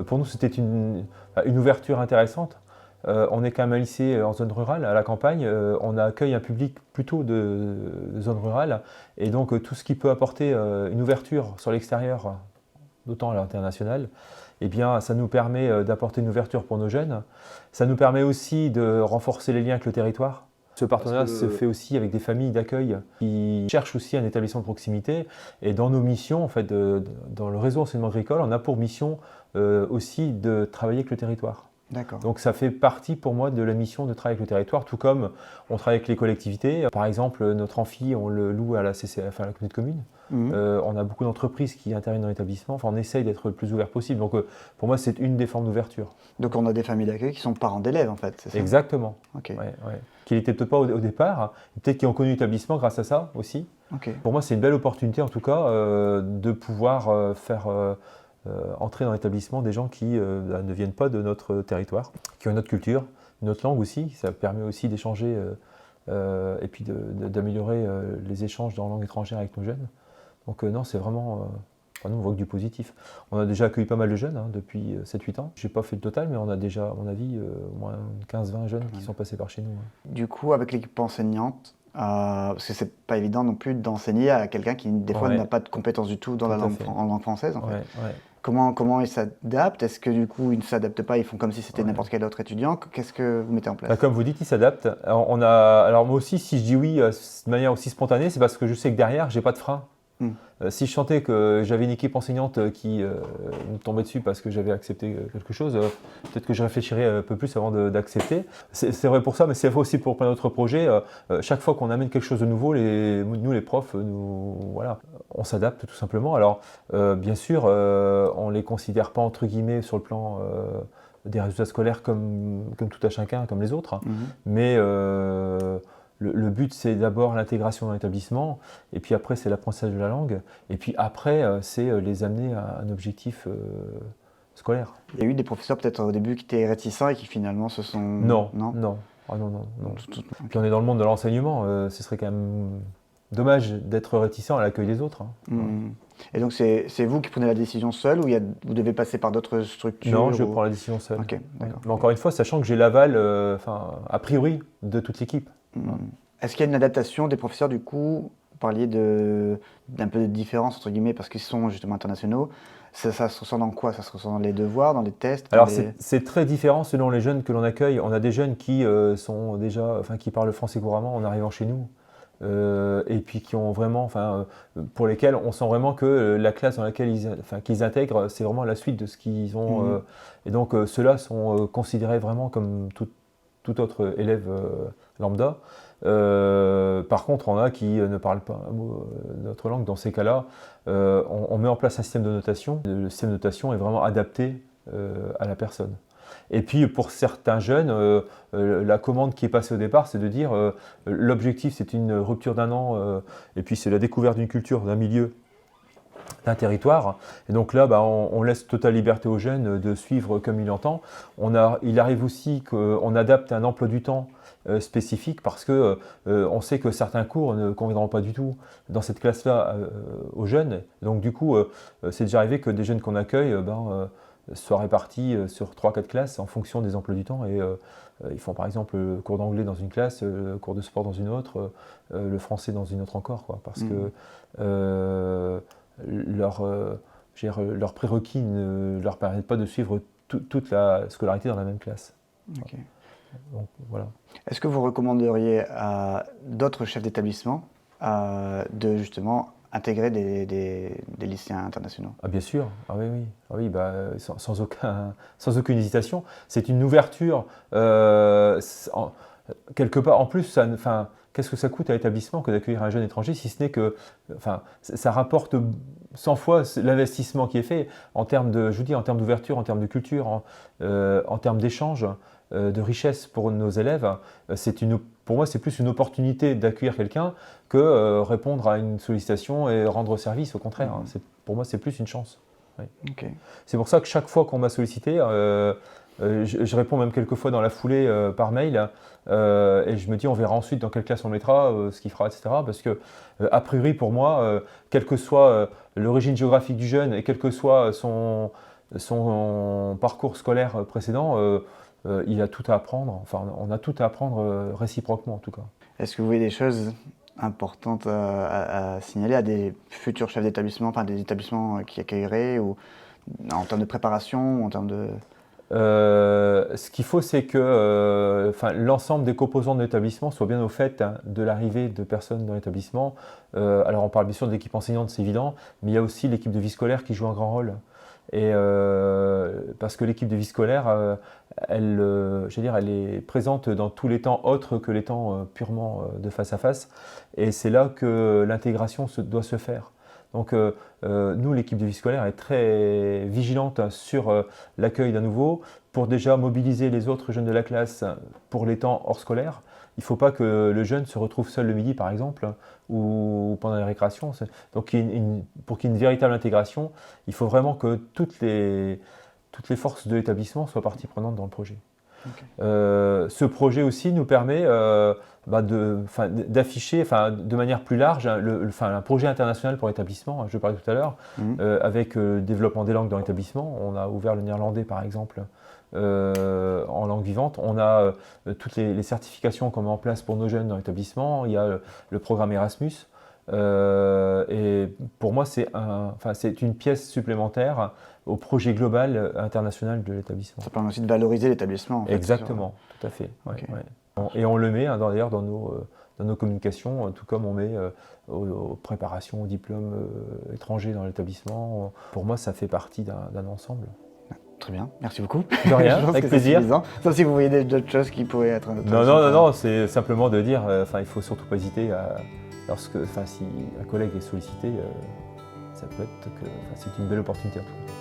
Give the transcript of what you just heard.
pour nous, c'était une ouverture intéressante. On est quand même un lycée en zone rurale, à la campagne. On accueille un public plutôt de zone rurale. Et donc, tout ce qui peut apporter une ouverture sur l'extérieur, d'autant à l'international, eh bien, ça nous permet d'apporter une ouverture pour nos jeunes. Ça nous permet aussi de renforcer les liens avec le territoire. Ce partenariat se fait aussi avec des familles d'accueil qui cherchent aussi un établissement de proximité. Et dans nos missions, en fait, dans le réseau enseignement agricole, on a pour mission aussi de travailler avec le territoire. D'accord. Donc ça fait partie pour moi de la mission de travailler avec le territoire, tout comme on travaille avec les collectivités. Par exemple, notre amphi, on le loue à la CCF, à la communauté de communes. On a beaucoup d'entreprises qui interviennent dans l'établissement. Enfin, on essaye d'être le plus ouvert possible. Donc pour moi, c'est une des formes d'ouverture. Donc on a des familles d'accueil qui sont parents d'élèves en fait, c'est ça? Exactement. Ok. Ouais. Qui n'étaient peut-être pas au départ, peut-être qui ont connu l'établissement grâce à ça aussi. Ok. Pour moi, c'est une belle opportunité en tout cas de pouvoir faire entrer dans l'établissement des gens qui ne viennent pas de notre territoire, qui ont une autre culture, une autre langue aussi. Ça permet aussi d'échanger et puis d'améliorer les échanges dans la langue étrangère avec nos jeunes. Donc non, c'est vraiment... nous, on voit que du positif. On a déjà accueilli pas mal de jeunes depuis 7-8 ans. Je n'ai pas fait le total, mais on a déjà, à mon avis, au moins 15-20 jeunes qui sont passés par chez nous. Du coup, avec l'équipe enseignante, parce que c'est pas évident non plus d'enseigner à quelqu'un qui, des fois, n'a pas de compétences du tout dans la langue, en langue française. En fait. Comment ils s'adaptent? Est-ce que du coup, ils ne s'adaptent pas, ils font comme si c'était n'importe quel autre étudiant? Qu'est-ce que vous mettez en place? Comme vous dites, ils s'adaptent. Alors moi aussi, si je dis oui de manière aussi spontanée, c'est parce que je sais que derrière, j'ai pas de frein. Si je sentais que j'avais une équipe enseignante qui me tombait dessus parce que j'avais accepté quelque chose, peut-être que je réfléchirais un peu plus avant d'accepter. C'est vrai pour ça, mais c'est vrai aussi pour plein d'autres projets. Chaque fois qu'on amène quelque chose de nouveau, nous les profs, voilà, on s'adapte tout simplement. Alors bien sûr, on ne les considère pas entre guillemets sur le plan des résultats scolaires comme tout à chacun, comme les autres, mais le but, c'est d'abord l'intégration dans l'établissement, et puis après, c'est l'apprentissage de la langue, et puis après, c'est les amener à un objectif scolaire. Il y a eu des professeurs peut-être au début qui étaient réticents et qui finalement se sont... Non. Ah non. Puis on est dans le monde de l'enseignement, ce serait quand même dommage d'être réticent à l'accueil des autres. Et donc c'est vous qui prenez la décision seul, ou vous devez passer par d'autres structures? Non, je prends la décision seul. Ok, d'accord. Mais encore une fois, sachant que j'ai l'aval, a priori, de toute l'équipe. Est-ce qu'il y a une adaptation des professeurs du coup? Vous parliez d'un peu de différence entre guillemets parce qu'ils sont justement internationaux. Ça se ressent dans quoi? Ça se ressent dans les devoirs, dans les tests? Alors c'est très différent selon les jeunes que l'on accueille. On a des jeunes qui qui parlent français couramment en arrivant chez nous. Et puis qui ont vraiment, pour lesquels on sent vraiment que la classe dans laquelle qu'ils intègrent, c'est vraiment la suite de ce qu'ils ont. Et donc ceux-là sont considérés vraiment comme tout autre élève lambda. Par contre, on a qui ne parlent pas un mot notre langue. Dans ces cas-là, on met en place un système de notation. Le système de notation est vraiment adapté à la personne. Et puis pour certains jeunes, la commande qui est passée au départ, c'est de dire l'objectif c'est une rupture d'un an, et puis c'est la découverte d'une culture, d'un milieu, d'un territoire. Et donc là, on laisse totale liberté aux jeunes de suivre comme il entend. Il arrive aussi qu'on adapte un emploi du temps spécifique parce que on sait que certains cours ne conviendront pas du tout dans cette classe-là aux jeunes. Donc du coup, c'est déjà arrivé que des jeunes qu'on accueille soient répartis sur 3-4 classes en fonction des emplois du temps. Et ils font par exemple le cours d'anglais dans une classe, le cours de sport dans une autre, le français dans une autre encore, parce que leurs prérequis ne leur permettent pas de suivre toute la scolarité dans la même classe. Okay. Donc, voilà. Est-ce que vous recommanderiez à d'autres chefs d'établissement de justement intégrer des lycéens internationaux? Bien sûr, sans aucune hésitation. C'est une ouverture, quelque part. En plus, qu'est-ce que ça coûte à l'établissement que d'accueillir un jeune étranger, si ce n'est que ça rapporte 100 fois l'investissement qui est fait en termes d'ouverture, en termes de culture, en termes d'échange, de richesse pour nos élèves. Pour moi, c'est plus une opportunité d'accueillir quelqu'un que répondre à une sollicitation et rendre service. Au contraire, pour moi, c'est plus une chance. Oui. Okay. C'est pour ça que chaque fois qu'on m'a sollicité, je réponds même quelques fois dans la foulée par mail et je me dis on verra ensuite dans quelle classe on mettra, ce qu'il fera, etc. Parce que a priori pour moi, quelle que soit l'origine géographique du jeune et quelle que soit son parcours scolaire précédent, il a tout à apprendre, enfin on a tout à apprendre réciproquement en tout cas. Est-ce que vous voyez des choses importantes à signaler à des futurs chefs d'établissement, enfin des établissements qui accueilleraient, ou en termes de préparation, en termes de... Ce qu'il faut, c'est que l'ensemble des composants de l'établissement soient bien au fait de l'arrivée de personnes dans l'établissement. Alors on parle bien sûr de l'équipe enseignante, c'est évident, mais il y a aussi l'équipe de vie scolaire qui joue un grand rôle. Et parce que l'équipe de vie scolaire, elle est présente dans tous les temps autres que les temps purement de face à face. Et c'est là que l'intégration doit se faire. Donc nous, l'équipe de vie scolaire est très vigilante sur l'accueil d'un nouveau pour déjà mobiliser les autres jeunes de la classe pour les temps hors scolaire. Il ne faut pas que le jeune se retrouve seul le midi par exemple ou pendant les récréations. Donc pour qu'il y ait une véritable intégration, il faut vraiment que toutes les forces de l'établissement soient partie prenante dans le projet. Okay. Ce projet aussi nous permet d'afficher de manière plus large un projet international pour l'établissement, je parlais tout à l'heure, avec le développement des langues dans l'établissement. On a ouvert le néerlandais par exemple en langue vivante. On a toutes les certifications qu'on met en place pour nos jeunes dans l'établissement. Il y a le programme Erasmus. Et pour moi, c'est une pièce supplémentaire au projet global international de l'établissement. Ça permet aussi de valoriser l'établissement. En fait, exactement, tout à fait. Okay. Ouais. Et on le met d'ailleurs dans nos communications, tout comme on met aux préparations, aux diplômes étrangers dans l'établissement. Pour moi, ça fait partie d'un ensemble. Très bien, merci beaucoup. De rien, avec plaisir. Sauf si vous voyez d'autres choses qui pourraient être... Non, c'est simplement de dire, il ne faut surtout pas hésiter si un collègue est sollicité, ça peut être que c'est une belle opportunité en tout cas.